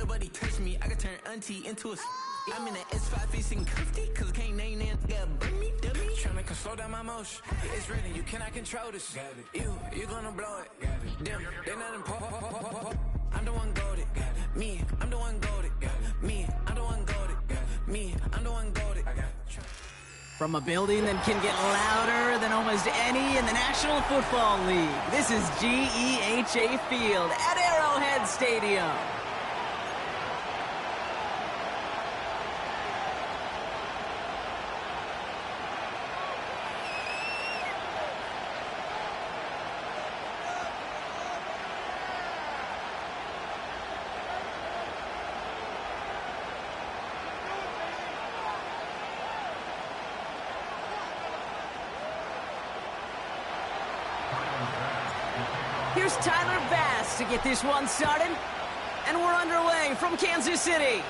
nobody touch me. I could turn auntie into a. I'm in that S5 facing cuffy, cause I can't name that. Bring me, dummy. Tryna come slow down my motion. It's written, you cannot control this. You gonna blow it. Them, they not important. I'm the one goaded. Me, I'm the one goaded. Me, I'm the one goaded. Me, I'm the one goaded. From a building that can get louder than almost any in the National Football League, this is GEHA Field at Arrowhead Stadium. Here's Tyler Bass to get this one started. And we're underway from Kansas City.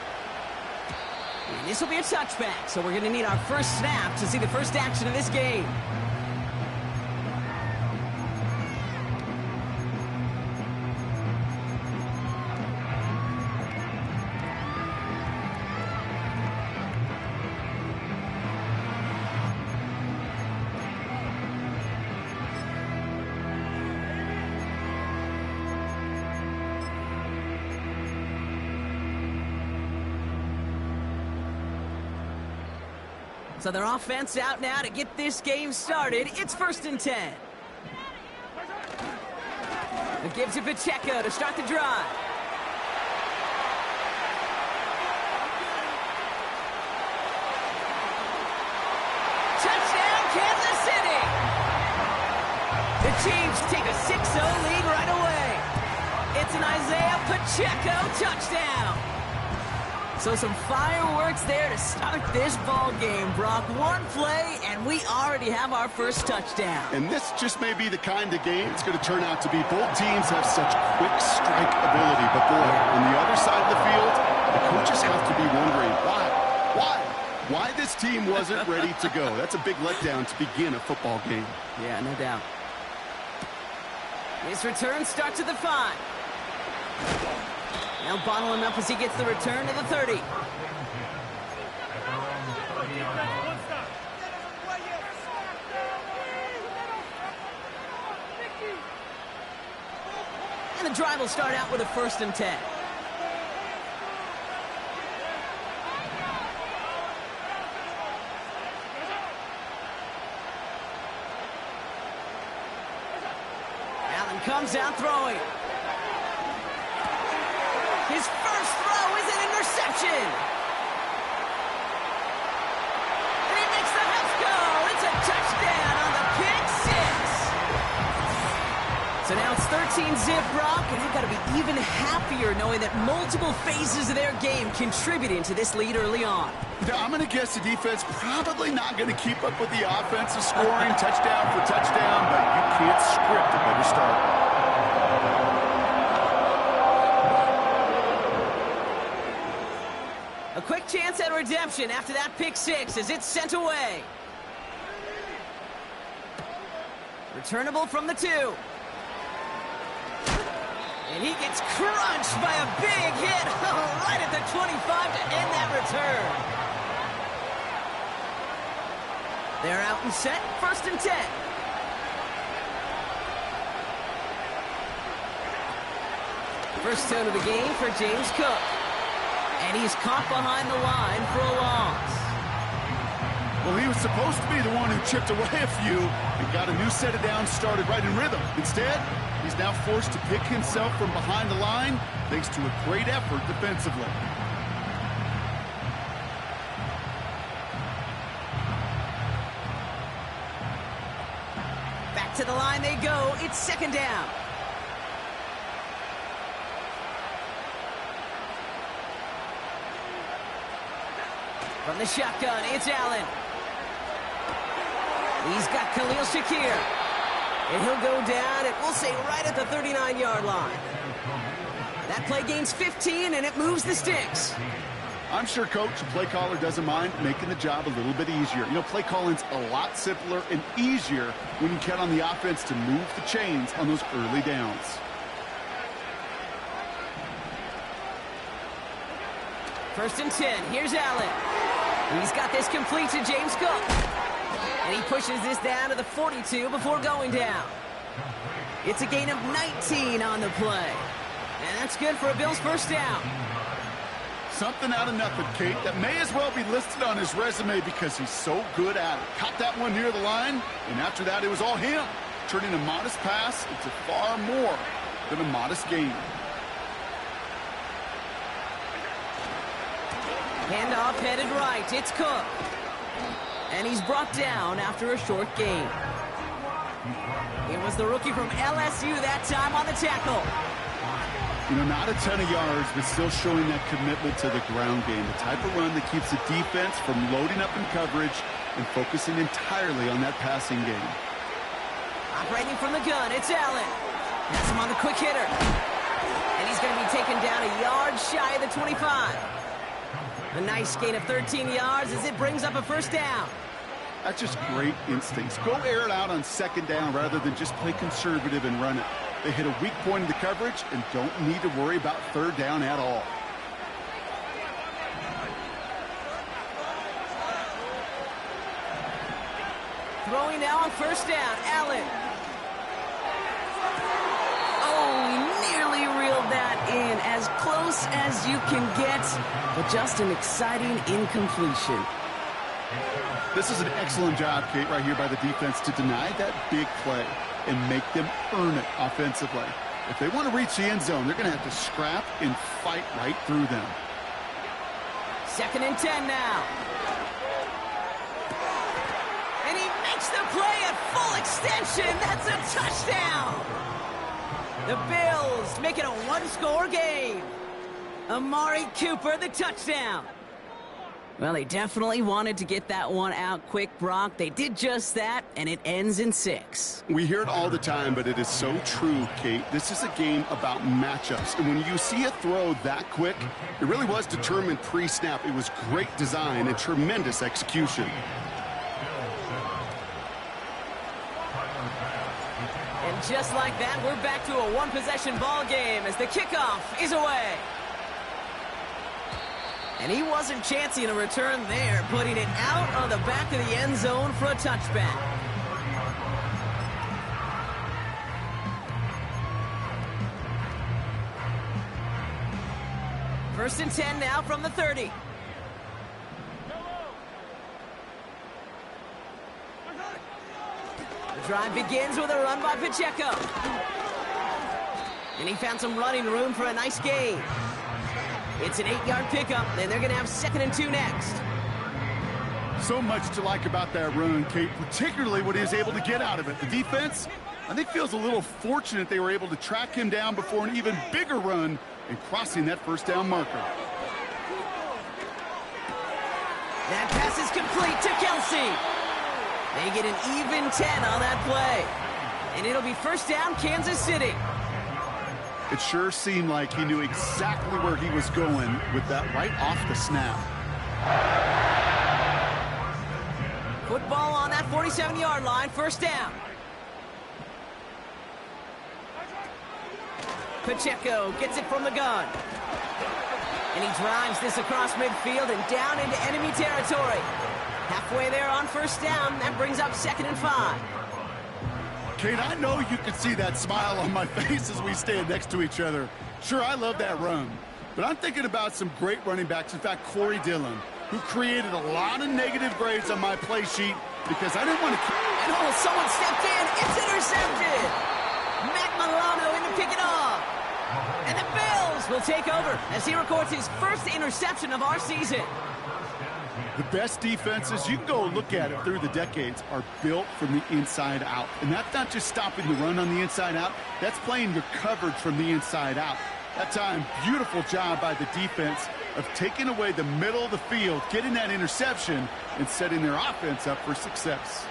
And this will be a touchback, so we're going to need our first snap to see the first action of this game. So their offense out now to get this game started. It's 1st and 10. It gives it Pacheco to start the drive. Touchdown, Kansas City! The Chiefs take a 6-0 lead right away. It's an Isaiah Pacheco touchdown. So some fireworks there to start this ball game, Brock. One play, and we already have our first touchdown. And this just may be the kind of game it's going to turn out to be. Both teams have such quick strike ability. But, boy, on the other side of the field, the coaches have to be wondering, why this team wasn't ready to go. That's a big letdown to begin a football game. Yeah, no doubt. His return starts at the 5. They'll bottle him up as he gets the return to the 30. And the drive will start out with a 1st and 10. Allen comes out throwing. His first throw is an interception. And he makes the house go. It's a touchdown on the pick 6. So now it's 13-zip, Brock, and they've got to be even happier knowing that multiple phases of their game contributing to this lead early on. I'm going to guess the defense probably not going to keep up with the offensive scoring touchdown for touchdown, but you can't script a better start. A quick chance at redemption after that pick 6 as it's sent away. Returnable from the 2. And he gets crunched by a big hit right at the 25 to end that return. They're out and set, 1st and 10. First tone of the game for James Cook. And he's caught behind the line for a loss. Well, he was supposed to be the one who chipped away a few and got a new set of downs started right in rhythm. Instead, he's now forced to pick himself from behind the line thanks to a great effort defensively. Back to the line they go. It's 2nd down. From the shotgun, it's Allen. He's got Khalil Shakir. And he'll go down, and we'll say right at the 39-yard line. That play gains 15, and it moves the sticks. I'm sure coach and play caller doesn't mind making the job a little bit easier. You know, play calling's a lot simpler and easier when you count on the offense to move the chains on those early downs. First and 10. Here's Allen. He's got this complete to James Cook. And he pushes this down to the 42 before going down. It's a gain of 19 on the play. And that's good for a Bills first down. Something out of nothing, Kate, that may as well be listed on his resume because he's so good at it. Caught that one near the line, and after that, it was all him, turning a modest pass into far more than a modest gain. Handoff headed right. It's Cook. And he's brought down after a short gain. It was the rookie from LSU that time on the tackle. You know, not a ton of yards, but still showing that commitment to the ground game. The type of run that keeps the defense from loading up in coverage and focusing entirely on that passing game. Operating from the gun, it's Allen. Has him on the quick hitter. And he's going to be taken down a yard shy of the 25. A nice gain of 13 yards as it brings up a first down. That's just great instincts. Go air it out on second down rather than just play conservative and run it. They hit a weak point in the coverage and don't need to worry about third down at all. Throwing now on first down, Allen. Oh, he nearly reeled that in, as close as you can get, but just an exciting incompletion. This is an excellent job, Kate, right here by the defense to deny that big play and make them earn it offensively. If they want to reach the end zone, they're going to have to scrap and fight right through them. Second and 10 now. And he makes the play at full extension. That's a touchdown. The Bills make it a one-score game. Amari Cooper, the touchdown. Well, they definitely wanted to get that one out quick, Brock. They did just that, and it ends in 6. We hear it all the time, but it is so true, Kate. This is a game about matchups. And when you see a throw that quick, it really was determined pre-snap. It was great design and tremendous execution. And just like that, we're back to a one-possession ball game as the kickoff is away. And he wasn't chancing a return there, putting it out on the back of the end zone for a touchback. First and 10 now from the 30. The drive begins with a run by Pacheco. And he found some running room for a nice gain. It's an 8-yard pickup, and they're going to have 2nd and 2 next. So much to like about that run, Kate, particularly what he was able to get out of it. The defense, I think, feels a little fortunate they were able to track him down before an even bigger run and crossing that first down marker. That pass is complete to Kelsey. They get an even 10 on that play. And it'll be first down, Kansas City. It sure seemed like he knew exactly where he was going with that right off the snap. Football on that 47-yard line, first down. Pacheco gets it from the gun. And he drives this across midfield and down into enemy territory. Halfway there on first down, that brings up 2nd and 5. Kate, I know you can see that smile on my face as we stand next to each other. Sure, I love that run. But I'm thinking about some great running backs. In fact, Corey Dillon, who created a lot of negative grades on my play sheet because I didn't want to... And oh, someone stepped in. It's intercepted. Matt Milano in to pick it off. And the Bills will take over as he records his first interception of our season. The best defenses, you can go look at it through the decades, are built from the inside out. And that's not just stopping the run on the inside out. That's playing your coverage from the inside out. That time, beautiful job by the defense of taking away the middle of the field, getting that interception, and setting their offense up for success.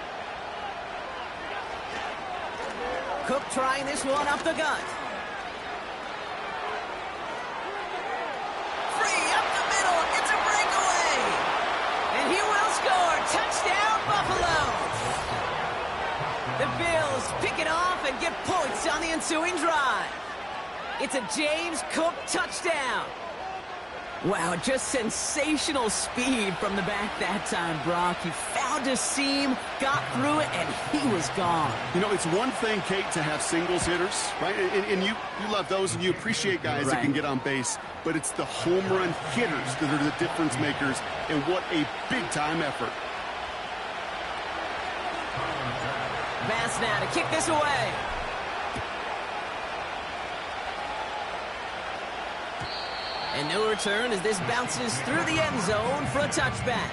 Cook trying this one up the gut. Free up the middle. It's a breakaway. And he will score. Touchdown, Buffalo. The Bills pick it off and get points on the ensuing drive. It's a James Cook touchdown. Wow, just sensational speed from the back that time, Brock. He found a seam, got through it, and he was gone. You know, it's one thing, Kate, to have singles hitters, right? And you love those, and you appreciate guys that can get on base. But it's the home run hitters that are the difference makers, and what a big-time effort. Bass now to kick this away. And no return as this bounces through the end zone for a touchback.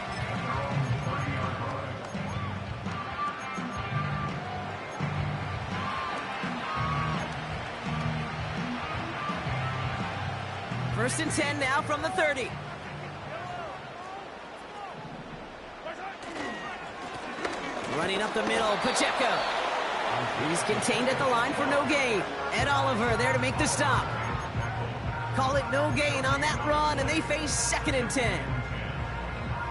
First and 10 now from the 30. Running up the middle, Pacheco. He's contained at the line for no gain. Ed Oliver there to make the stop. Call it no gain on that run, and they face 2nd and 10.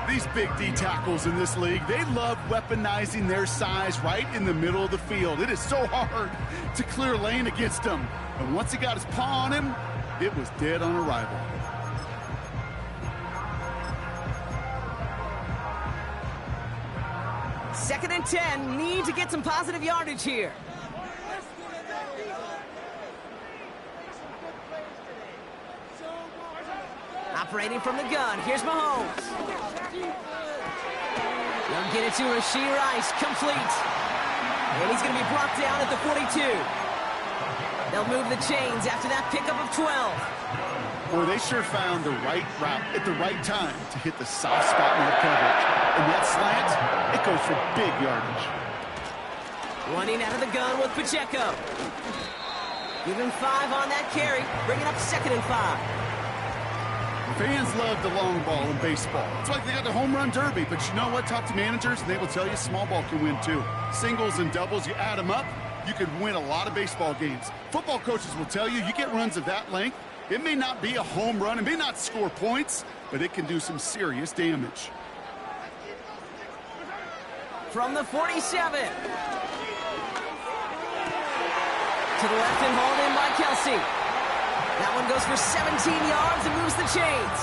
These big D tackles in this league, they love weaponizing their size right in the middle of the field. It is so hard to clear lane against them. And once he got his paw on him, it was dead on arrival. Second and 10, need to get some positive yardage here. Operating from the gun, here's Mahomes. They'll get it to Rashee Rice, complete. And he's going to be brought down at the 42. They'll move the chains after that pickup of 12. Boy, they sure found the right route at the right time to hit the soft spot in their coverage. And that slant, it goes for big yardage. Running out of the gun with Pacheco. Give him 5 on that carry, bringing up 2nd and 5. Fans love the long ball in baseball. It's like they got the home run derby, but you know what? Talk to managers, and they will tell you small ball can win too. Singles and doubles, you add them up, you can win a lot of baseball games. Football coaches will tell you, you get runs of that length, it may not be a home run, it may not score points, but it can do some serious damage. From the 47. To the left and hauled in by Kelsey. That one goes for 17 yards and moves the chains.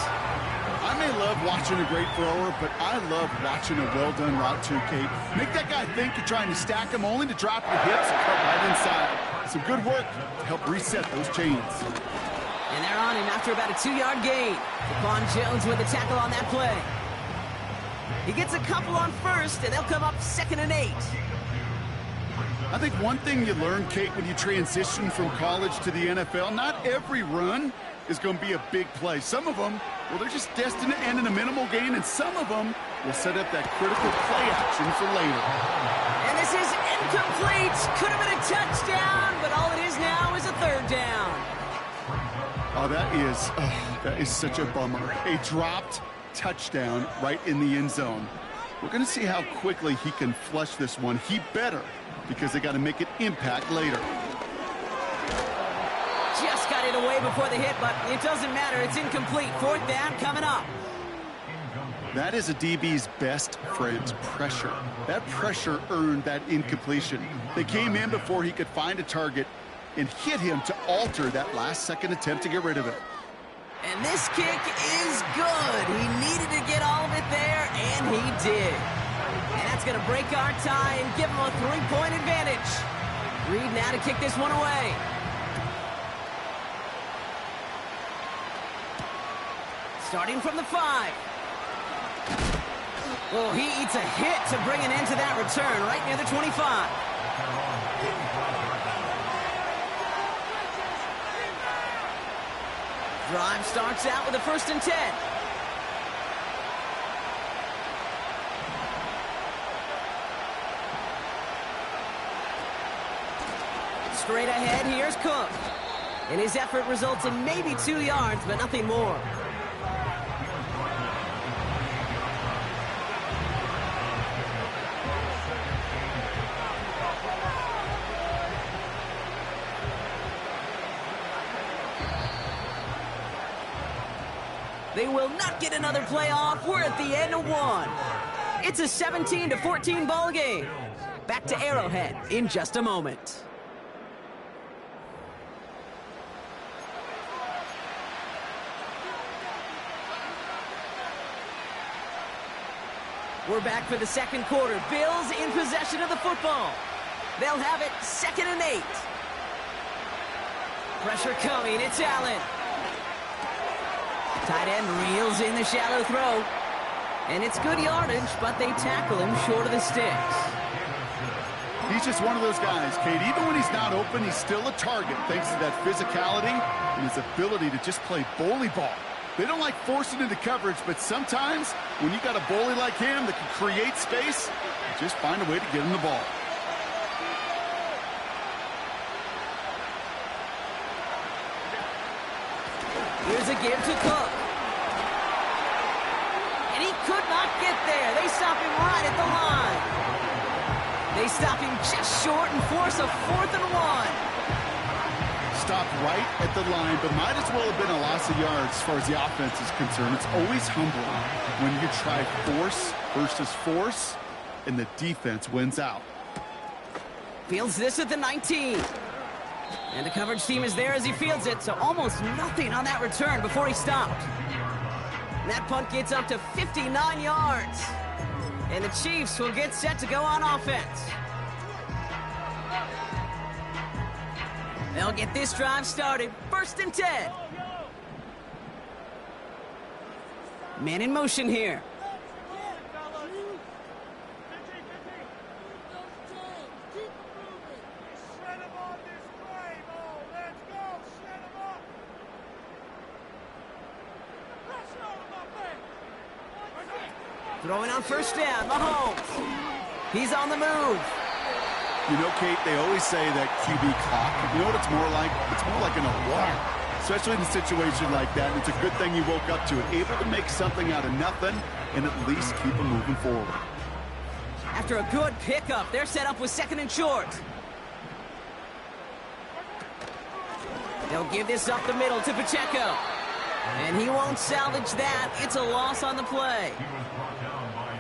I may love watching a great thrower, but I love watching a well-done route too, Kate. Make that guy think you're trying to stack him only to drop the hips and cut right inside. Some good work to help reset those chains. And they're on him after about a 2-yard gain. Stephon Jones with the tackle on that play. He gets a couple on first, and they'll come up 2nd and 8. I think one thing you learn, Kate, when you transition from college to the NFL, not every run is going to be a big play. Some of them, well, they're just destined to end in a minimal gain, and some of them will set up that critical play action for later. And this is incomplete. Could have been a touchdown, but all it is now is a 3rd down. Oh, that is such a bummer. A dropped touchdown right in the end zone. We're going to see how quickly he can flush this one. He better, because they got to make an impact later. Just got it away before the hit, but it doesn't matter. It's incomplete. 4th down coming up. That is a DB's best friend, pressure. That pressure earned that incompletion. They came in before he could find a target and hit him to alter that last-second attempt to get rid of it. And this kick is good. He needed to get all of it there, and he did. And that's going to break our tie and give him a 3-point advantage. Reed now to kick this one away. Starting from the 5. Oh, he eats a hit to bring an end to that return right near the 25. Drive starts out with a 1st and 10. Straight ahead, here's Cook. And his effort results in maybe 2 yards, but nothing more. They will not get another play off. We're at the end of 1. It's a 17-14 ball game. Back to Arrowhead in just a moment. We're back for the second quarter. Bills in possession of the football. They'll have it 2nd and 8. Pressure coming. It's Allen. Tight end reels in the shallow throw. And it's good yardage, but they tackle him short of the sticks. He's just one of those guys, Kate. Even when he's not open, he's still a target thanks to that physicality and his ability to just play bully ball. They don't like forcing into coverage, but sometimes when you got a bully like him that can create space, just find a way to get him the ball. Here's a give to Cook. And he could not get there. They stop him right at the line. They stop him just short and force a 4th and 1. Stopped right at the line, but might as well have been a loss of yards as far as the offense is concerned. It's always humbling when you try force versus force, and the defense wins out. Fields this at the 19. And the coverage team is there as he fields it, so almost nothing on that return before he stopped. And that punt gets up to 59 yards. And the Chiefs will get set to go on offense. They'll get this drive started. 1st and 10. Man in motion here. Throwing on 1st down, Mahomes. He's on the move. You know, Kate, they always say that QB clock. You know what it's more like? It's more like an alarm, especially in a situation like that. And it's a good thing you woke up to it, able to make something out of nothing and at least keep them moving forward. After a good pickup, they're set up with 2nd and short. They'll give this up the middle to Pacheco. And he won't salvage that. It's a loss on the play.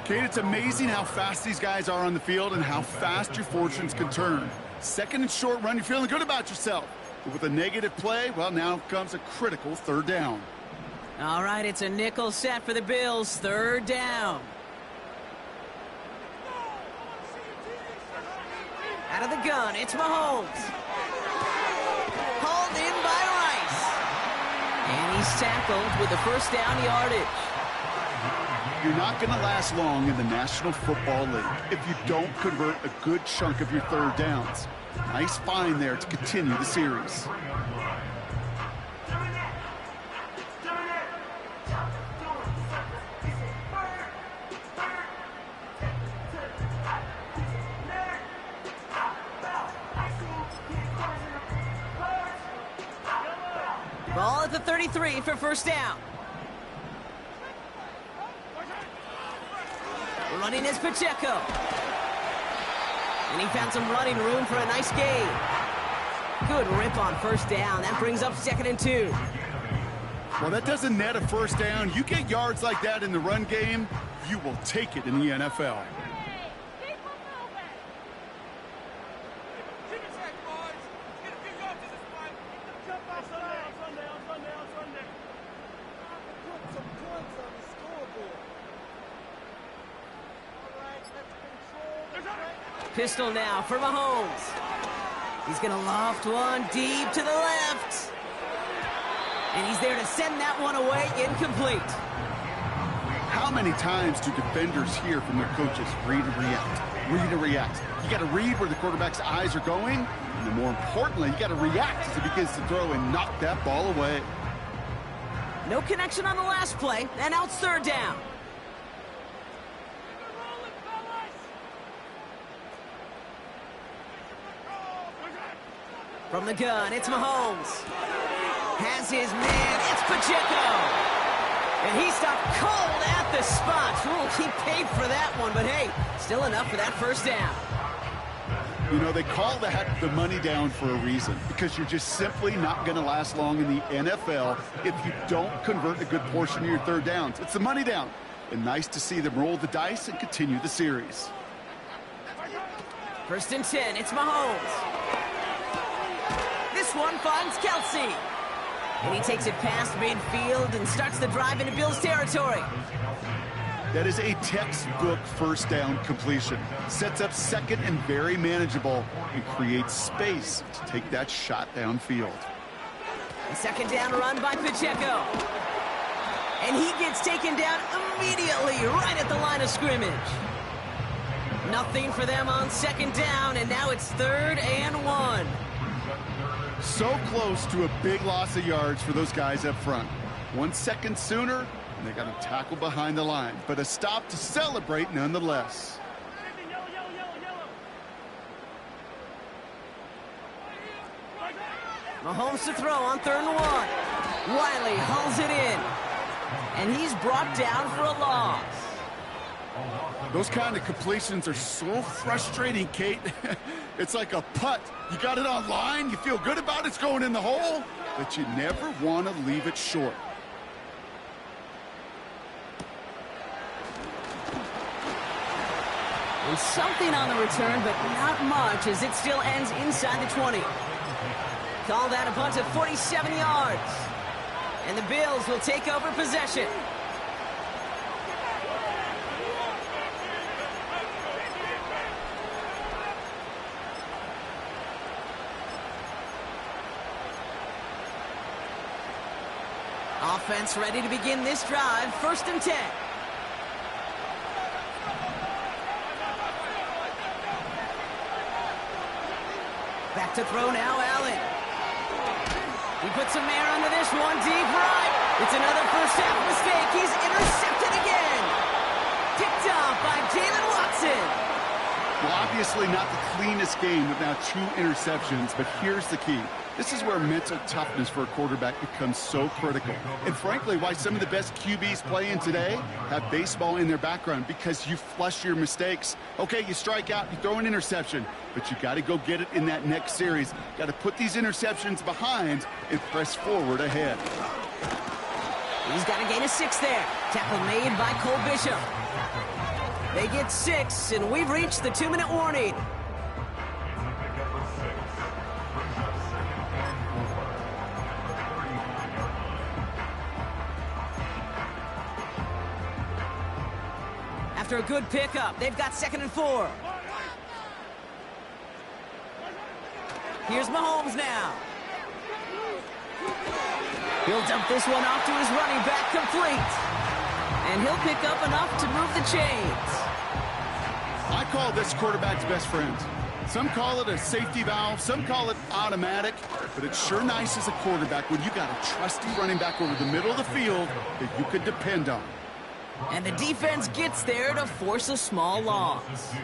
Kate, it's amazing how fast these guys are on the field and how fast your fortunes can turn. 2nd and short run, you're feeling good about yourself. But with a negative play, well, now comes a critical 3rd down. All right, it's a nickel set for the Bills. 3rd down. Out of the gun, it's Mahomes. Hauled in by Rice. And he's tackled with the 1st down yardage. You're not going to last long in the National Football League if you don't convert a good chunk of your 3rd downs. Nice find there to continue the series. Ball at the 33 for 1st down. Running is Pacheco. And he found some running room for a nice gain. Good rip on 1st down. That brings up 2nd and 2. Well, that doesn't net a 1st down. You get yards like that in the run game, you will take it in the NFL. Pistol now for Mahomes. He's going to loft one deep to the left. And he's there to send that one away, incomplete. How many times do defenders hear from their coaches, read and react, read and react? You got to read where the quarterback's eyes are going, and then more importantly, you got to react as he begins to throw and knock that ball away. No connection on the last play, and now it's 3rd down. From the gun, it's Mahomes. Has his man, it's Pacheco. And he stopped cold at the spot. Ooh, he paid for that one, but hey, still enough for that 1st down. You know, they call that the money down for a reason, because you're just simply not going to last long in the NFL if you don't convert a good portion of your 3rd downs. It's the money down. And nice to see them roll the dice and continue the series. 1st and 10, it's Mahomes. This one finds Kelsey. And he takes it past midfield and starts the drive into Bills territory. That is a textbook first down completion. Sets up second and very manageable and creates space to take that shot downfield. A second down run by Pacheco. And he gets taken down immediately right at the line of scrimmage. Nothing for them on second down, and now it's 3rd and 1. So close to a big loss of yards for those guys up front. 1 second sooner, and they got to tackle behind the line. But a stop to celebrate nonetheless. Mahomes to throw on 3rd and 1. Wiley hauls it in. And he's brought down for a loss. Those kind of completions are so frustrating, Kate. It's like a putt. You got it on line, you feel good about it, it's going in the hole, but you never want to leave it short. And something on the return, but not much, as it still ends inside the 20. Call that a punt of 47 yards. And the Bills will take over possession. Offense ready to begin this drive. 1st and 10. Back to throw now, Allen. He puts some air under this one, deep right. It's another first half mistake. He's intercepted again. Picked off by Jalen Watson. Well, obviously not the cleanest game with now 2 interceptions, but here's the key. This is where mental toughness for a quarterback becomes so critical. And frankly, why some of the best QBs playing today have baseball in their background, because you flush your mistakes. Okay, you strike out, you throw an interception, but you got to go get it in that next series. Got to put these interceptions behind and press forward ahead. He's got a gain of 6 there. Tackle made by Cole Bishop. They get 6, and we've reached the 2-minute warning. After a good pickup, they've got 2nd and 4. Here's Mahomes now. He'll dump this one off to his running back, complete. And he'll pick up enough to move the chains. I call this quarterback's best friend. Some call it a safety valve, some call it automatic, but it's sure nice as a quarterback when you got a trusty running back over the middle of the field that you could depend on. And the defense gets there to force a small loss.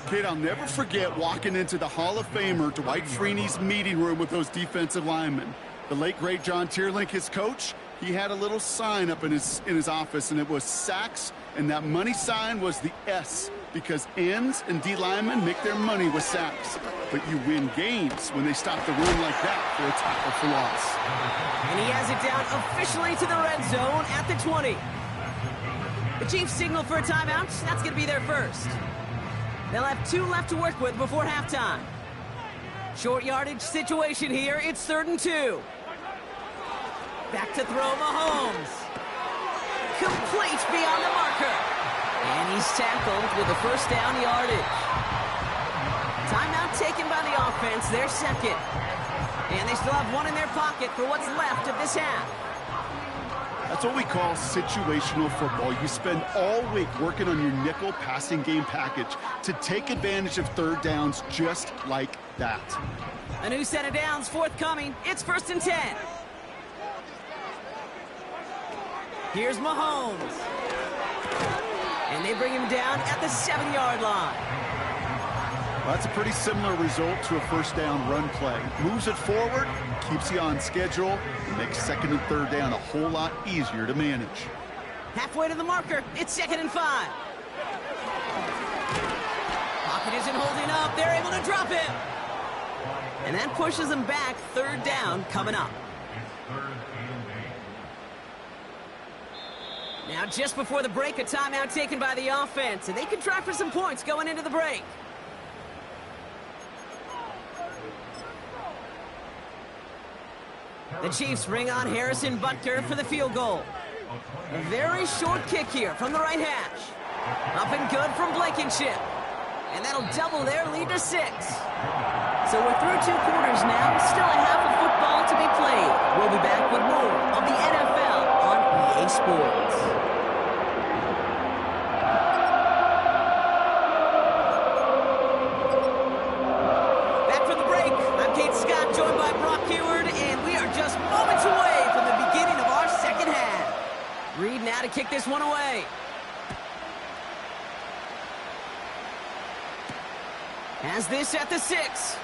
Kid, I'll never forget walking into the Hall of Famer Dwight Freeney's meeting room with those defensive linemen. The late, great John Tierlink, his coach, he had a little sign up in his office, and it was sacks, and that money sign was the S, because ends and D linemen make their money with sacks. But you win games when they stop the run like that for a tackle for loss. And he has it down officially to the red zone at the 20. The Chiefs signal for a timeout. That's going to be their first. They'll have 2 left to work with before halftime. Short yardage situation here. It's 3rd and 2. Back to throw Mahomes. Complete beyond the marker. And he's tackled with a first down yardage. Timeout taken by the offense. Their second. And they still have 1 in their pocket for what's left of this half. That's what we call situational football. You spend all week working on your nickel passing game package to take advantage of 3rd downs just like that. A new set of downs forthcoming. It's 1st and 10. Here's Mahomes. And they bring him down at the 7-yard line. Well, that's a pretty similar result to a first down run play. Moves it forward, keeps you on schedule, and makes 2nd and 3rd down a whole lot easier to manage. Halfway to the marker, it's 2nd and 5. Pocket isn't holding up. They're able to drop him. And that pushes them back. 3rd down coming up. Now, just before the break, a timeout taken by the offense, and they can try for some points going into the break. The Chiefs bring on Harrison Butker for the field goal. A very short kick here from the right hash. Up and good from Blankenship. And that'll double their lead to 6. So we're through 2 quarters now. Still a half of football to be played. We'll be back with more of the NFL on EA Sports. Back from the break. I'm Kate Scott, joined by Brock Heward, and we are just moments away from the beginning of our second half. Reed now to kick this one away. Has this at the 6.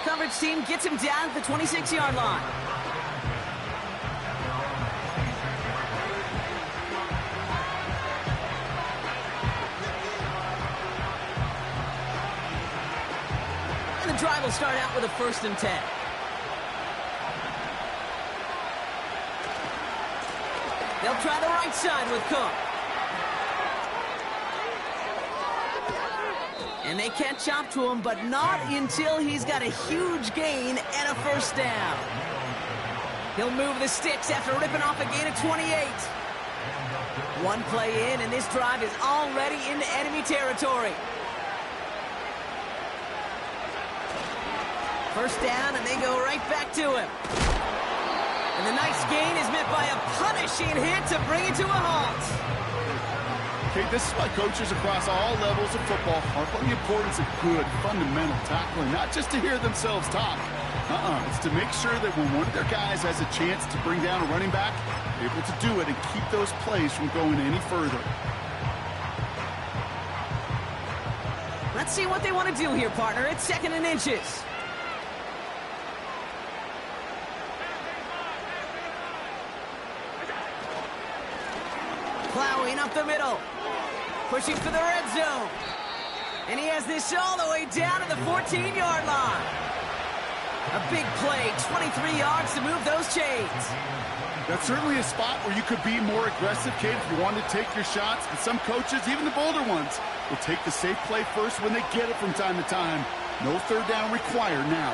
Coverage team gets him down at the 26-yard line. And the drive will start out with a 1st and 10. They'll try the right side with Cook. And they can't chop to him, but not until he's got a huge gain and a 1st down. He'll move the sticks after ripping off a gain of 28. One play in, and this drive is already into enemy territory. 1st down, and they go right back to him. And the nice gain is met by a punishing hit to bring it to a halt. Okay, this is why coaches across all levels of football harp on the importance of good, fundamental tackling, not just to hear themselves talk. It's to make sure that when one of their guys has a chance to bring down a running back, they're able to do it and keep those plays from going any further. Let's see what they want to do here, partner. It's 2nd and inches. Plowing up the middle. Pushing for the red zone. And he has this all the way down to the 14-yard line. A big play, 23 yards to move those chains. That's certainly a spot where you could be more aggressive, Kate, if you wanted to take your shots. But some coaches, even the bolder ones, will take the safe play first when they get it from time to time. No 3rd down required now.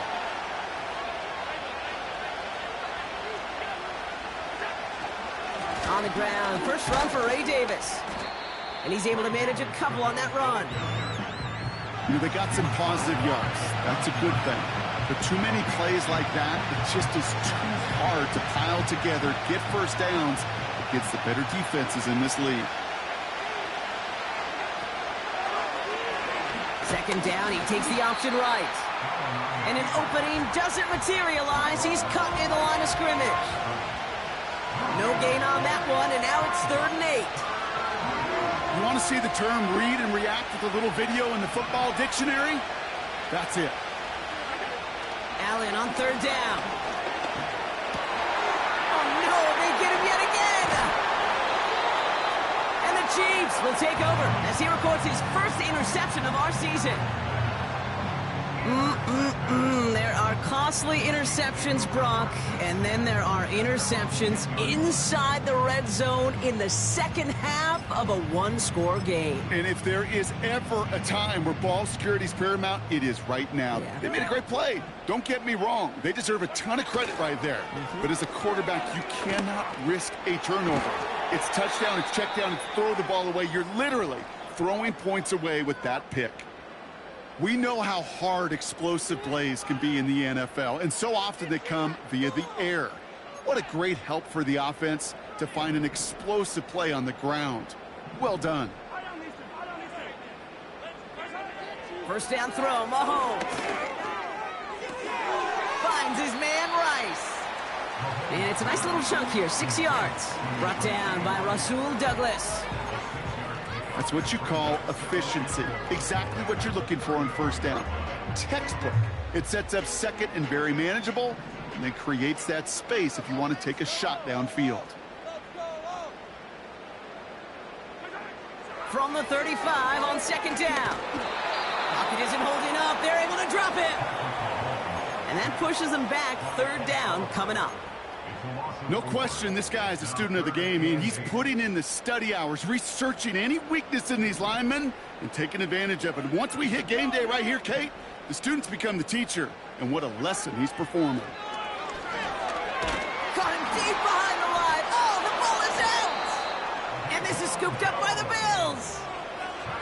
On the ground, 1st run for Ray Davis. And he's able to manage a couple on that run. You know, they got some positive yards. That's a good thing. But too many plays like that, it just is too hard to pile together, get 1st downs against the better defenses in this league. 2nd down, he takes the option right. And an opening doesn't materialize. He's cut in the line of scrimmage. No gain on that one, and now it's 3rd and 8. You want to see the term read and react with a little video in the football dictionary? That's it. Allen on 3rd down. Oh, no, they get him yet again. And the Chiefs will take over as he records his 1st interception of our season. There are costly interceptions, Brock, and then there are interceptions inside the red zone in the 2nd half of a 1-score game. And if there is ever a time where ball security is paramount, it is right now. Yeah. They made a great play. Don't get me wrong. They deserve a ton of credit right there. But as a quarterback, you cannot risk a turnover. It's touchdown, it's check down, it's throw the ball away. You're literally throwing points away with that pick. We know how hard explosive plays can be in the NFL, and so often they come via the air. What a great help for the offense to find an explosive play on the ground. Well done. 1st down throw, Mahomes. Finds his man Rice. And it's a nice little chunk here, 6 yards. Brought down by Rasul Douglas. That's what you call efficiency. Exactly what you're looking for on 1st down. Textbook. It sets up 2nd and very manageable, and then creates that space if you want to take a shot downfield. From the 35 on 2nd down. Pocket isn't holding up. They're able to drop it. And that pushes them back. 3rd down coming up. No question, this guy is a student of the game. I mean, he's putting in the study hours, researching any weakness in these linemen and taking advantage of it. Once we hit game day right here, Kate, the students become the teacher. And what a lesson he's performing.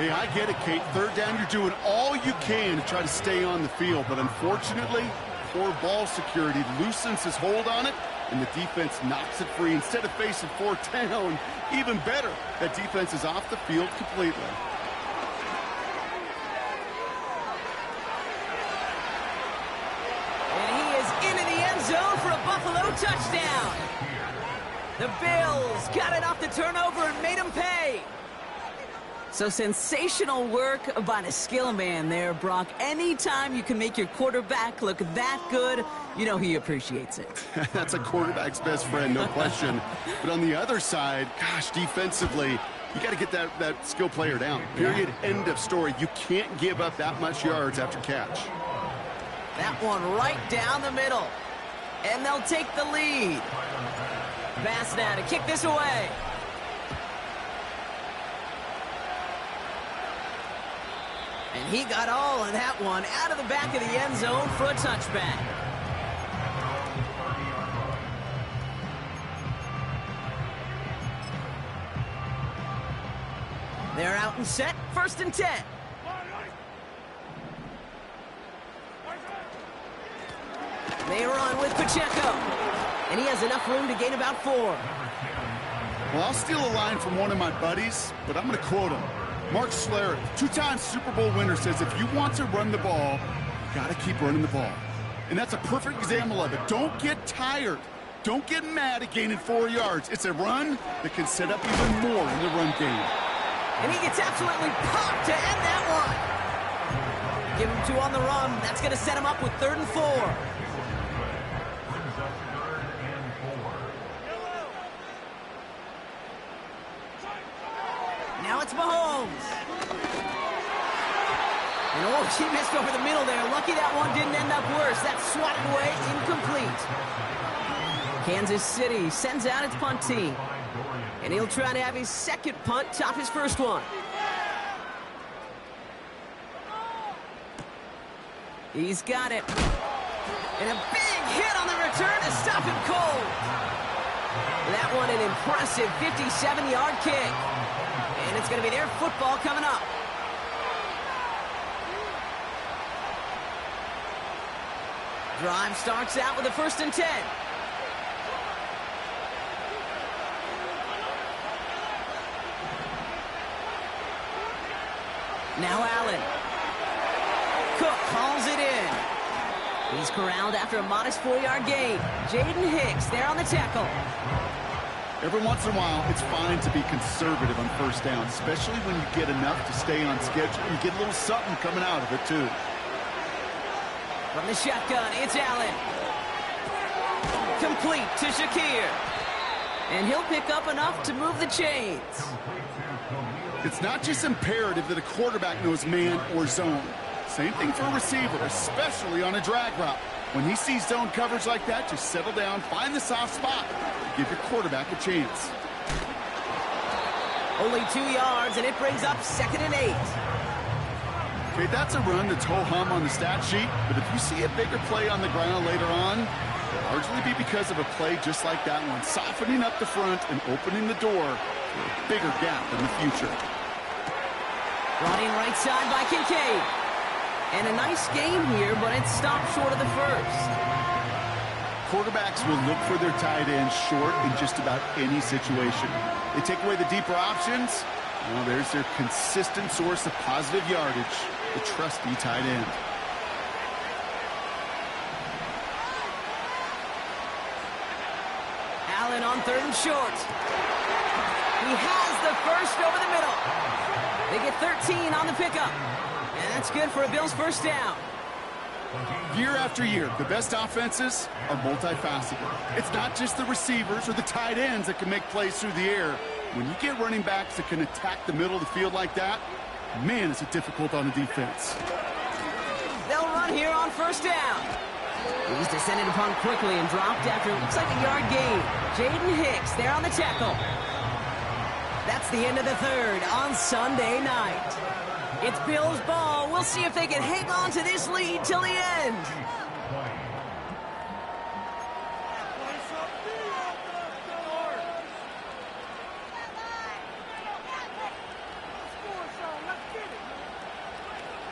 Hey, I get it, Kate. Third down, you're doing all you can to try to stay on the field. But unfortunately, poor ball security loosens his hold on it, and the defense knocks it free. Instead of facing fourth down, even better, that defense is off the field completely. And he is into the end zone for a Buffalo touchdown. The Bills got it off the turnover and made him pay. So sensational work by the skill man there, Brock. Anytime you can make your quarterback look that good, you know he appreciates it. That's a quarterback's best friend, no question. But on the other side, gosh, defensively, you got to get that skill player down. Period. End of story. You can't give up that much yards after catch. That one right down the middle. And they'll take the lead. Pass now to kick this away. And he got all of that one out of the back of the end zone for a touchback. They're out and set. 1st and 10. They run with Pacheco. And he has enough room to gain about 4. Well, I'll steal a line from one of my buddies, but I'm going to quote him. Mark Schlereth, 2-time Super Bowl winner, says if you want to run the ball, you got to keep running the ball. And that's a perfect example of it. Don't get tired. Don't get mad at gaining 4 yards. It's a run that can set up even more in the run game. And he gets absolutely popped to end that one. Give him 2 on the run. That's going to set him up with 3rd and 4. Now it's Mahomes. And oh, she missed over the middle there. Lucky that one didn't end up worse. That's swatted away, incomplete. Kansas City sends out its punt team. And he'll try to have his 2nd punt top his 1st one. He's got it. And a big hit on the return to stop him cold. That one an impressive 57-yard kick. And it's going to be their football coming up. Drive starts out with a 1st and 10. Now Allen. Cook calls it in. He's corralled after a modest 4-yard gain. Jaden Hicks there on the tackle. Every once in a while, it's fine to be conservative on 1st down, especially when you get enough to stay on schedule. You get a little something coming out of it, too. From the shotgun, it's Allen. Complete to Shakir. And he'll pick up enough to move the chains. It's not just imperative that a quarterback knows man or zone. Same thing for a receiver, especially on a drag route. When he sees zone coverage like that, just settle down, find the soft spot, and give your quarterback a chance. Only 2 yards, and it brings up 2nd and 8. Okay, that's a run that's ho-hum on the stat sheet, but if you see a bigger play on the ground later on, it'll largely be because of a play just like that one, softening up the front and opening the door for a bigger gap in the future. Running right side by Kincaid. And a nice game here, but it stopped short of the 1st. Quarterbacks will look for their tight ends short in just about any situation. They take away the deeper options. Well, there's their consistent source of positive yardage, the trusty tight end. Allen on 3rd and short. He has the 1st over the middle. They get 13 on the pickup. And that's good for a Bills 1st down. Year after year, the best offenses are multifaceted. It's not just the receivers or the tight ends that can make plays through the air. When you get running backs that can attack the middle of the field like that, man, is it difficult on the defense. They'll run here on 1st down. He's descended upon quickly and dropped after it looks like a yard gain. Jaden Hicks there on the tackle. That's the end of the 3rd on Sunday night. It's Bills ball. We'll see if they can hang on to this lead till the end.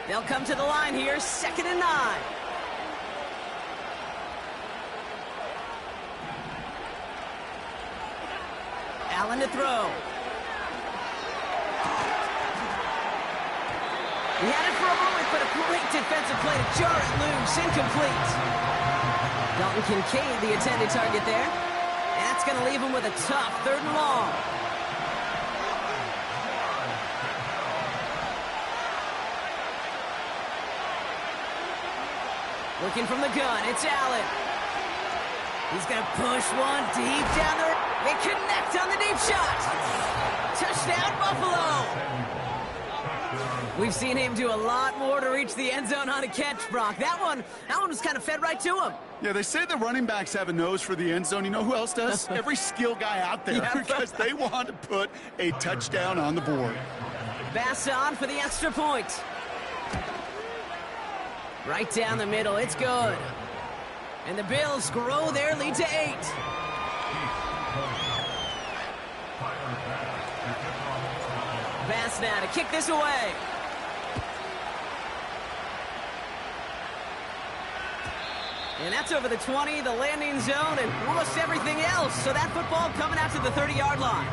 They'll come to the line here, 2nd and 9. Allen to throw. He had it for a moment, but a great defensive play to jar it loose. Incomplete. Dalton Kincaid, the intended target there. And that's going to leave him with a tough 3rd and long. Looking from the gun, it's Allen. He's going to push one deep down there. They connect on the deep shot. Touchdown, Buffalo. We've seen him do a lot more to reach the end zone on a catch, Brock. That one was kind of fed right to him. Yeah, they say the running backs have a nose for the end zone. You know who else does? Every skill guy out there, because they want to put a touchdown on the board. Bass on for the extra point. Right down the middle, it's good. And the Bills grow their lead to 8. Bass now to kick this away. And that's over the 20, the landing zone, and almost everything else. So that football coming out to the 30-yard line.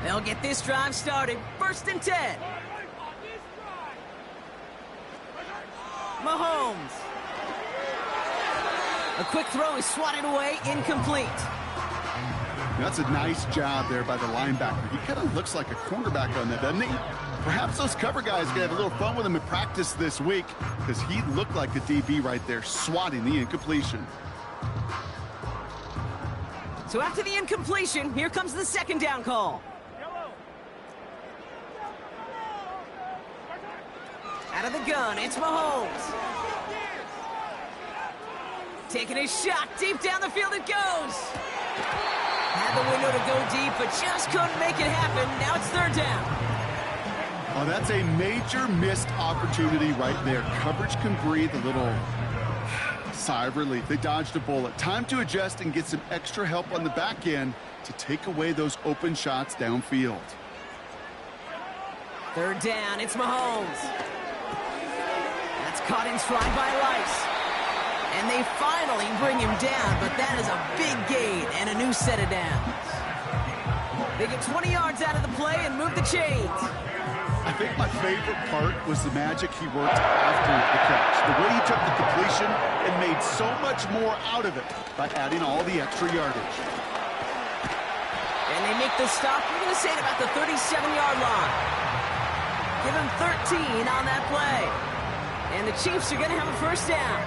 They'll get this drive started. 1st and 10. Mahomes. A quick throw is swatted away, incomplete. That's a nice job there by the linebacker. He kind of looks like a cornerback on that, doesn't he? Perhaps those cover guys can have a little fun with him in practice this week, because he looked like a DB right there, swatting the incompletion. So after the incompletion, here comes the 2nd down call. Out of the gun, it's Mahomes. Taking a shot, deep down the field it goes. Had the window to go deep, but just couldn't make it happen. Now it's 3rd down. Oh, that's a major missed opportunity right there. Coverage can breathe a little sigh of relief. They dodged a bullet. Time to adjust and get some extra help on the back end to take away those open shots downfield. 3rd down, it's Mahomes. That's caught in stride by Rice. And they finally bring him down, but that is a big gain and a new set of downs. They get 20 yards out of the play and move the chains. I think my favorite part was the magic he worked after the catch. The way he took the completion and made so much more out of it by adding all the extra yardage. And they make the stop, we're going to say, at about the 37-yard line. Give him 13 on that play. And the Chiefs are going to have a 1st down.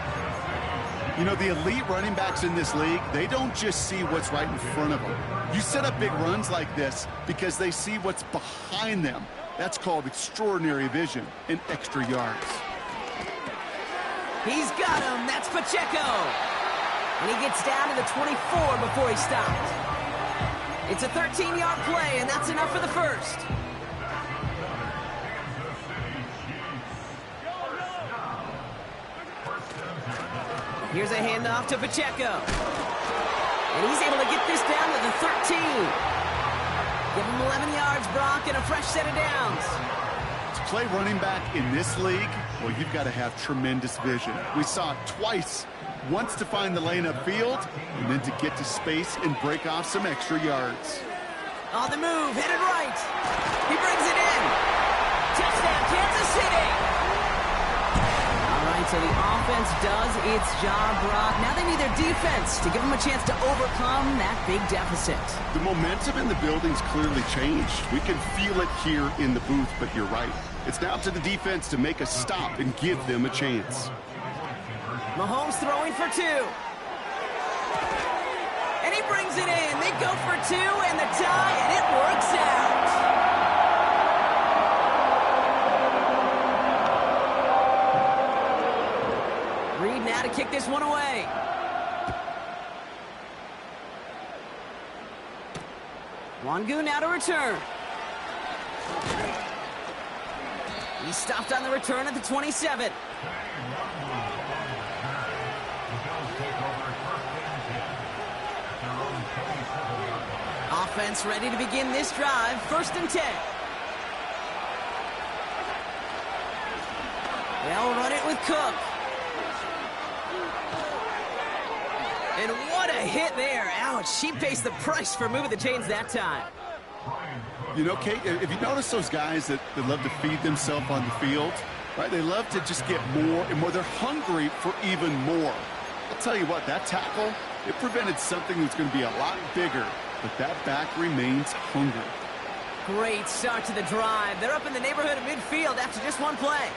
You know, the elite running backs in this league, they don't just see what's right in front of them. You set up big runs like this because they see what's behind them. That's called extraordinary vision and extra yards. He's got him. That's Pacheco. And he gets down to the 24 before he stopped. It's a 13-yard play, and that's enough for the 1st. Here's a handoff to Pacheco. And he's able to get this down to the 13. Give him 11 yards, Brock, and a fresh set of downs. To play running back in this league, well, you've got to have tremendous vision. We saw it twice. Once to find the lane upfield, and then to get to space and break off some extra yards. On the move, headed right. He brings it in. Touchdown, Kansas City. So the offense does its job, Brock. Now they need their defense to give them a chance to overcome that big deficit. The momentum in the building's clearly changed. We can feel it here in the booth, but you're right. It's now up to the defense to make a stop and give them a chance. Mahomes throwing for 2. And he brings it in. They go for 2 and the tie, and it works out. Reed now to kick this one away. Wangu now to return. He stopped on the return at the 27. offense ready to begin this drive. 1st and 10. They'll run it with Cook. And what a hit there. Ouch, she pays the price for moving the chains that time. You know, Kate, if you notice those guys that love to feed themselves on the field, right? They love to just get more and more. They're hungry for even more. I'll tell you what, that tackle, it prevented something that's going to be a lot bigger, but that back remains hungry. Great start to the drive. They're up in the neighborhood of midfield after just one play.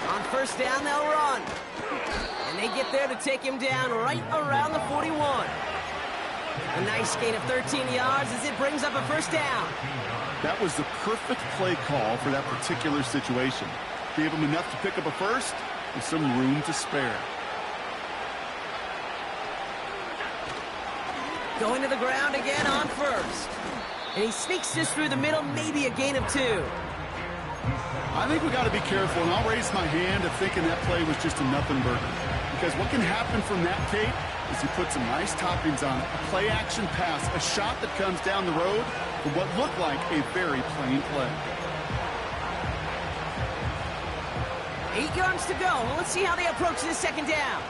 On 1st down, they'll run. And they get there to take him down right around the 41. A nice gain of 13 yards as it brings up a 1st down. That was the perfect play call for that particular situation. Gave him enough to pick up a 1st with some room to spare. Going to the ground again on 1st. And he sneaks just through the middle, maybe a gain of 2. I think we got to be careful, and I'll raise my hand of thinking that play was just a nothing burger. Because what can happen from that, Kate, is he put some nice toppings on it. A play-action pass, a shot that comes down the road for what looked like a very plain play. 8 yards to go. Well, let's see how they approach this 2nd down.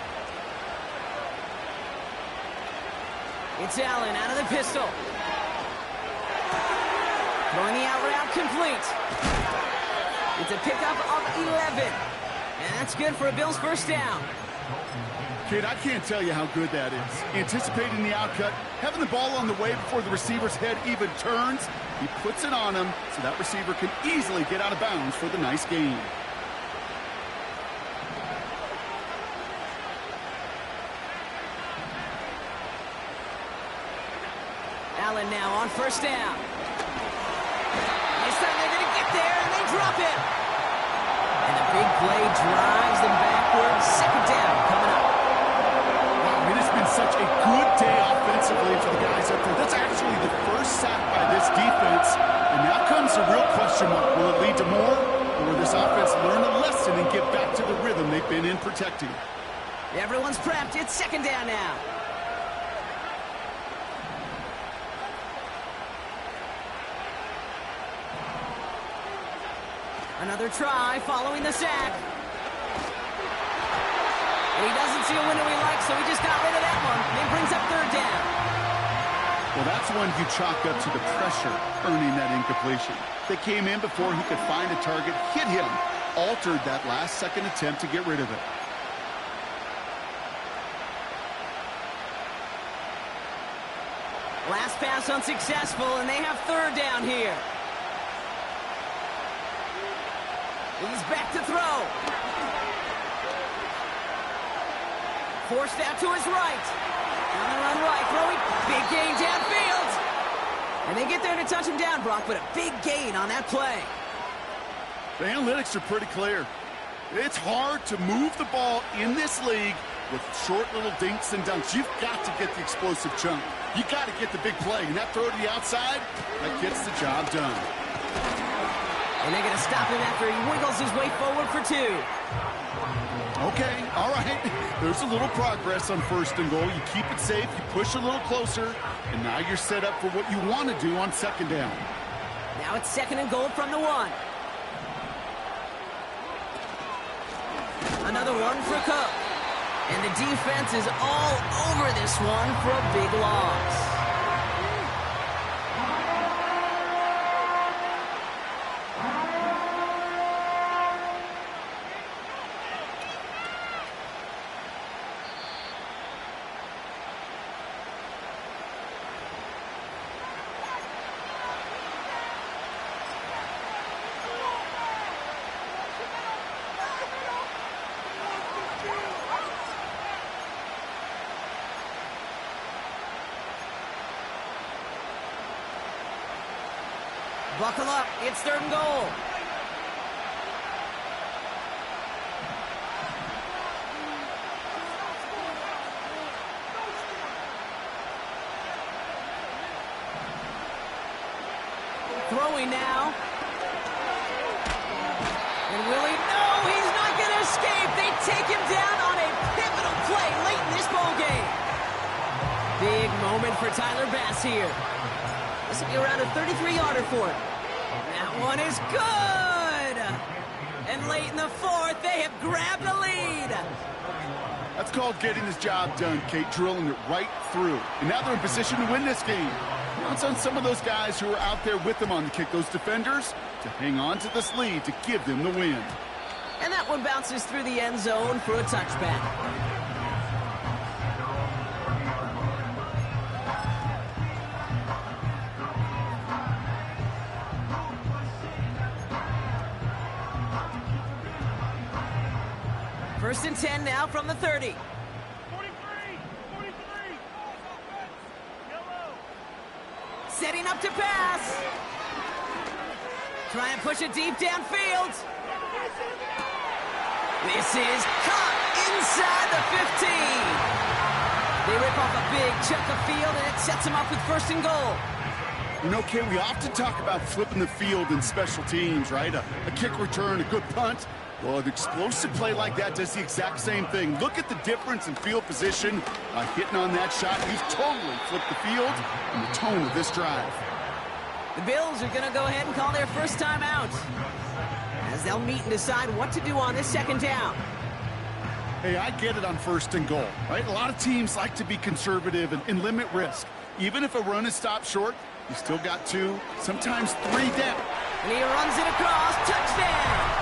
It's Allen out of the pistol. Throwing the out route complete. It's a pickup of 11. And that's good for a Bills 1st down. Kid, I can't tell you how good that is. Anticipating the outcut, having the ball on the way before the receiver's head even turns. He puts it on him so that receiver can easily get out of bounds for the nice gain. Allen now on 1st down. This time they're going to get there, and they drop it. And the big play drives them backwards. 2nd down coming up. It has been such a good day offensively for the guys up there. That's actually the 1st sack by this defense. And now comes the real question mark. Will it lead to more? Or will this offense learn a lesson and get back to the rhythm they've been in protecting? Everyone's prepped. It's 2nd down now. Another try following the sack. And he doesn't see a window he likes, so he just got rid of that one. And he brings up 3rd down. Well, that's one you chalk up to the pressure earning that incompletion. They came in before he could find a target, hit him, altered that last-second attempt to get rid of it. Last pass unsuccessful, and they have 3rd down here. He's back to throw. Forced out to his right. On the run right, throwing. Big gain downfield. And they get there to touch him down, Brock, but a big gain on that play. The analytics are pretty clear. It's hard to move the ball in this league with short little dinks and dunks. You've got to get the explosive chunk. You got to get the big play. And that throw to the outside, that gets the job done. And they're going to stop him after he wiggles his way forward for 2. Okay, all right. There's a little progress on 1st and goal. You keep it safe, you push a little closer, and now you're set up for what you want to do on 2nd down. Now it's 2nd and goal from the 1. Another one for Cook. And the defense is all over this one for a big loss. Buckle up, it's 3rd and goal. Throwing now. And will he? No, he's not going to escape. They take him down on a pivotal play late in this ball game. Big moment for Tyler Bass here. This will be around a 33-yarder for him. That one is good! And late in the fourth, they have grabbed the lead. That's called getting his job done, Kate, drilling it right through. And now they're in position to win this game. Now it's on some of those guys who are out there with them on the kick, those defenders, to hang on to this lead to give them the win. And that one bounces through the end zone for a touchback. First and 10 now from the 30. 43. Setting up to pass. Try and push it deep downfield. This is caught inside the 15. They rip off a big chunk of field, and it sets them up with first and goal. You know, Kate, we often talk about flipping the field in special teams, right? A kick return, a good punt. Well, an explosive play like that does the exact same thing. Look at the difference in field position. Hitting on that shot, he's totally flipped the field and the tone of this drive. The Bills are going to go ahead and call their first time out, as they'll meet and decide what to do on this second down. Hey, I get it on first and goal, right? A lot of teams like to be conservative and limit risk. Even if a run is stopped short, you still got 2, sometimes 3 down. And he runs it across. Touchdown!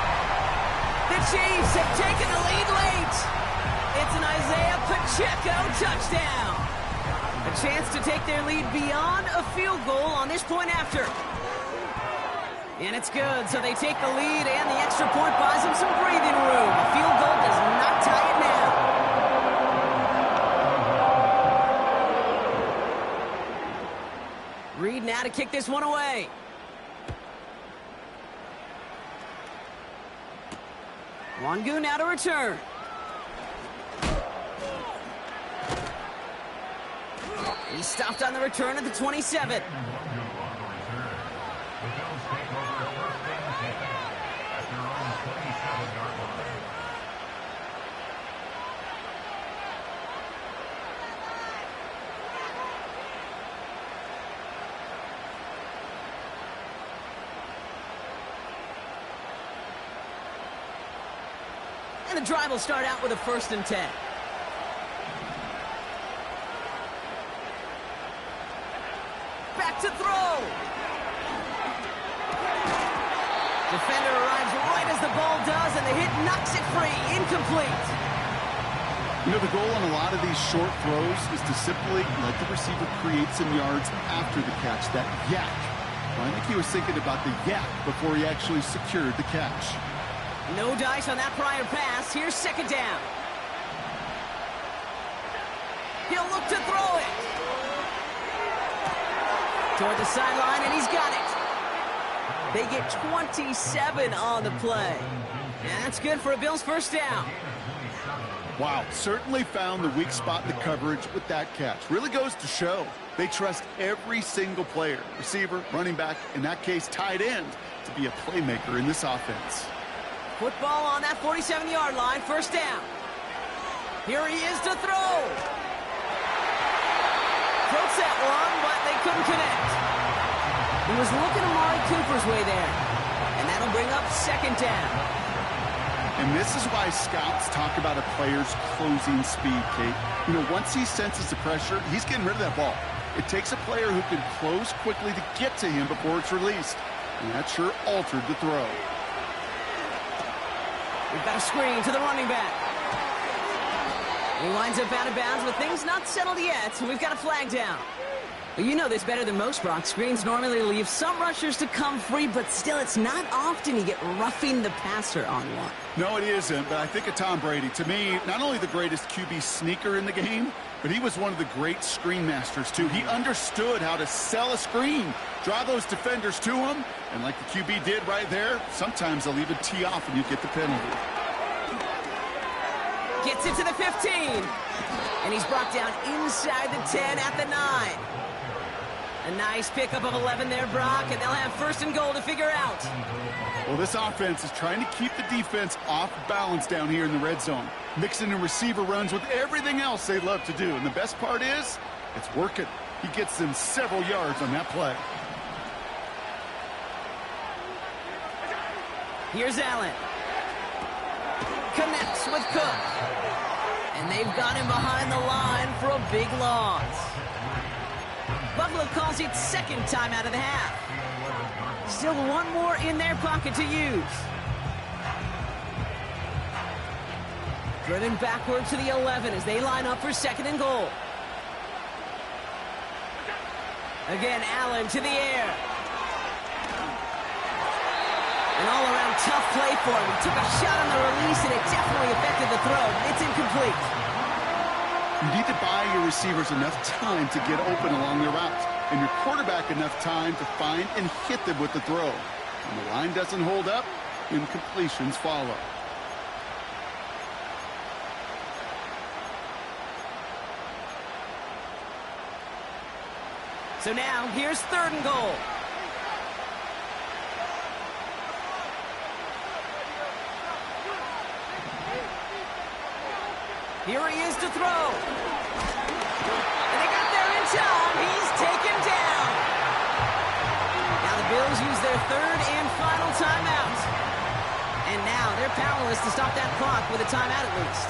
The Chiefs have taken the lead late. It's an Isaiah Pacheco touchdown. A chance to take their lead beyond a field goal on this point after. And it's good, so they take the lead, and the extra point buys them some breathing room. A field goal does not tie it now. Reed now to kick this one away. Wangu now to return. He stopped on the return at the 27. And the drive will start out with a first and 10. Back to throw. Defender arrives right as the ball does, and the hit knocks it free. Incomplete. You know, the goal on a lot of these short throws is to simply let the receiver create some yards after the catch, that yak. Well, I think he was thinking about the yak before he actually secured the catch. No dice on that prior pass. Here's second down. He'll look to throw it. Toward the sideline, and he's got it. They get 27 on the play. And that's good for a Bills first down. Wow, certainly found the weak spot in the coverage with that catch. Really goes to show they trust every single player, receiver, running back, in that case, tight end, to be a playmaker in this offense. Football on that 47-yard line, first down. Here he is to throw. Throws that one, but they couldn't connect. He was looking Amari Cooper's way there. And that'll bring up second down. And this is why scouts talk about a player's closing speed, Kate. You know, once he senses the pressure, he's getting rid of that ball. It takes a player who can close quickly to get to him before it's released. And that sure altered the throw. We've got a screen to the running back. He winds up out of bounds with things not settled yet, so we've got a flag down. Well, you know this better than most, Brock. Screens normally leave some rushers to come free, but still, it's not often you get roughing the passer on one. No, it isn't, but I think of Tom Brady. To me, not only the greatest QB sneaker in the game, but he was one of the great screen masters, too. He understood how to sell a screen, draw those defenders to him, and like the QB did right there, sometimes they'll even tee off and you get the penalty. Gets it to the 15. And he's brought down inside the 10 at the 9. A nice pickup of 11 there, Brock, and they'll have first and goal to figure out. Well, this offense is trying to keep the defense off balance down here in the red zone, mixing in receiver runs with everything else they love to do. And the best part is, it's working. He gets them several yards on that play. Here's Allen. Connects with Cook. And they've got him behind the line for a big loss. Buffalo calls it second time out of the half. Still one more in their pocket to use. Driven backward to the 11 as they line up for second and goal. Again, Allen to the air. An all-around tough play for him. He took a shot on the release, and it definitely affected the throw. It's incomplete. You need to buy your receivers enough time to get open along their routes, and your quarterback enough time to find and hit them with the throw. When the line doesn't hold up, incompletions follow. So now, here's third and goal. Here he is to throw. And they got there in time. He's taken down. Now the Bills use their third and final timeout. And now they're powerless to stop that clock with a timeout at least.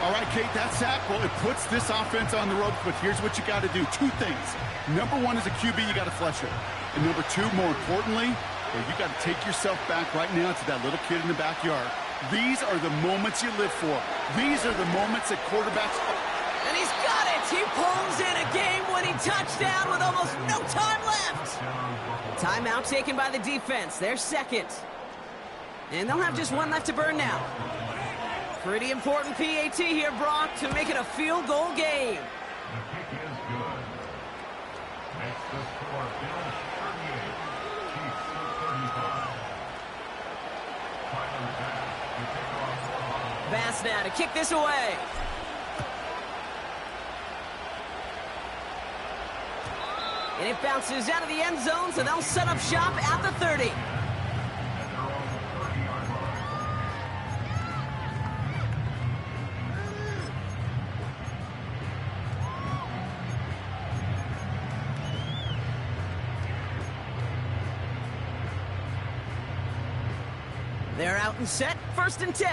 All right, Kate, that sack, well, it puts this offense on the ropes, but here's what you got to do. Two things. Number one, as a QB, you got to flush it. And number two, more importantly, well, you got to take yourself back right now to that little kid in the backyard. These are the moments you live for. These are the moments that quarterbacks... And he's got it! He pulls in a game-winning touchdown with almost no time left! Timeout taken by the defense. They're second. And they'll have just one left to burn now. Pretty important PAT here, Brock, to make it a field goal game. Bass now to kick this away. And it bounces out of the end zone, so they'll set up shop at the 30. They're out and set, first and 10.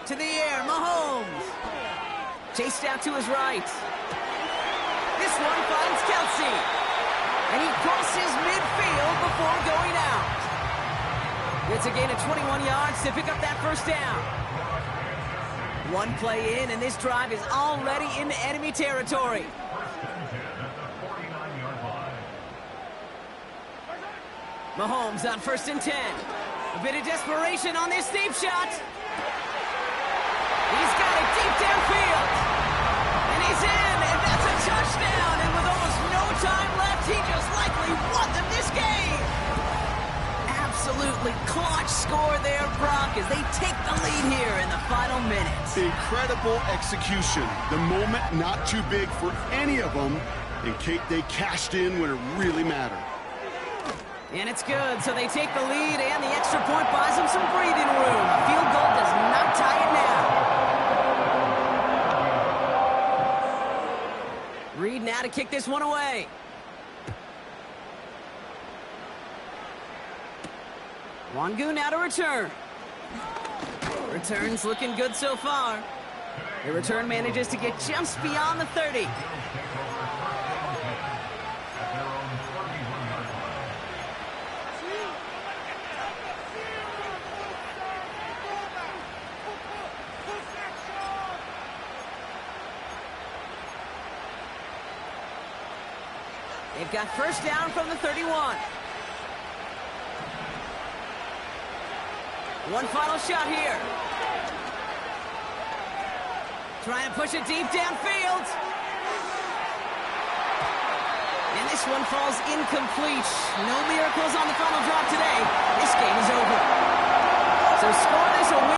To the air, Mahomes. Chased out to his right. This one finds Kelsey. And he crosses midfield before going out. It's a gain of 21 yards to pick up that first down. One play in, and this drive is already into enemy territory. Mahomes on first and 10. A bit of desperation on this deep shot. He's got it deep downfield. And he's in, and that's a touchdown. And with almost no time left, he just likely won them this game. Absolutely clutch score there, Brock, as they take the lead here in the final minutes. Incredible execution. The moment not too big for any of them. And Kate, they cashed in when it really mattered. And it's good, so they take the lead, and the extra point buys them some breathing room. A field goal does not tie it now. Reed now to kick this one away. Wangu now to return. Return's looking good so far. The return manages to get just beyond the 30. They've got first down from the 31. One final shot here. Trying to push it deep downfield. And this one falls incomplete. No miracles on the final drop today. This game is over. So score this or win.